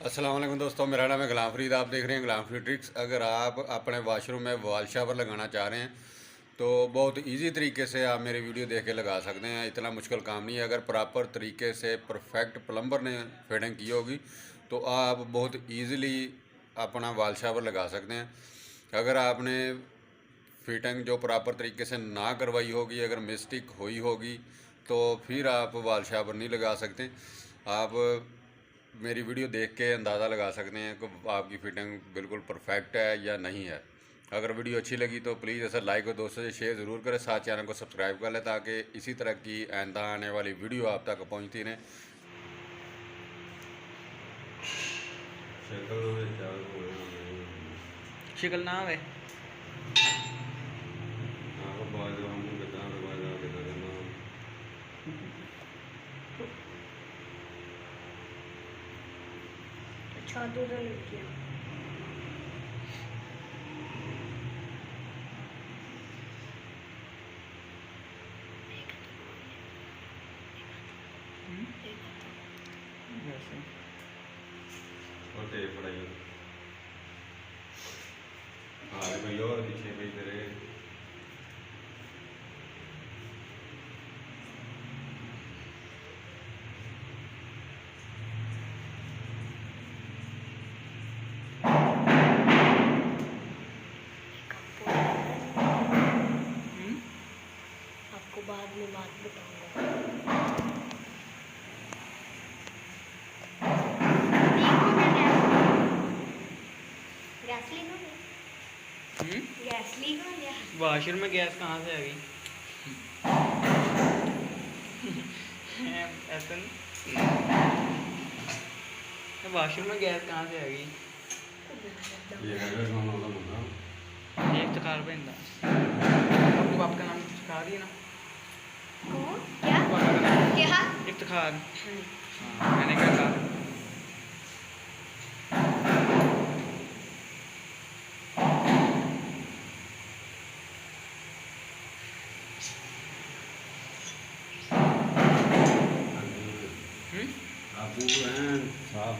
अस्सलाम वालेकुम दोस्तों, मेरा नाम है गुलाम फरीद। आप देख रहे हैं गुलाम फरीद ट्रिक्स। अगर आप अपने वाशरूम में वॉल शावर लगाना चाह रहे हैं तो बहुत इजी तरीके से आप मेरी वीडियो देख के लगा सकते हैं। इतना मुश्किल काम नहीं है। अगर प्रॉपर तरीके से परफेक्ट प्लम्बर ने फिटिंग की होगी तो आप बहुत ईज़िली अपना वॉल शावर लगा सकते हैं। अगर आपने फिटिंग जो प्रॉपर तरीके से ना करवाई होगी, अगर मिस्टेक हुई होगी तो फिर आप वॉल शावर नहीं लगा सकते। आप मेरी वीडियो देख के अंदाज़ा लगा सकते हैं कि आपकी फ़िटिंग बिल्कुल परफेक्ट है या नहीं है। अगर वीडियो अच्छी लगी तो प्लीज़ ऐसा लाइक और दोस्तों से शेयर ज़रूर करें। साथ चैनल को सब्सक्राइब कर लें ताकि इसी तरह की आइंदा आने वाली वीडियो आप तक पहुंचती रहें। शिकल ना आवे अच्छा तो किया और पीछे भी तेरे आपको बाद में बात बताऊंगा। गैस लीक हो गया। गैस लीक हो गया। वाशरूम में गैस कहाँ से आ गई? ऐसा नहीं, वाशरूम में गैस कहाँ से आ गई? ये इफ्तिखार बंदा तो आपका नाम इफ्तिखार ही है ना? कौन? क्या क्या? इफ्तिखार। हाँ, मैंने क्या कहा? आप साफ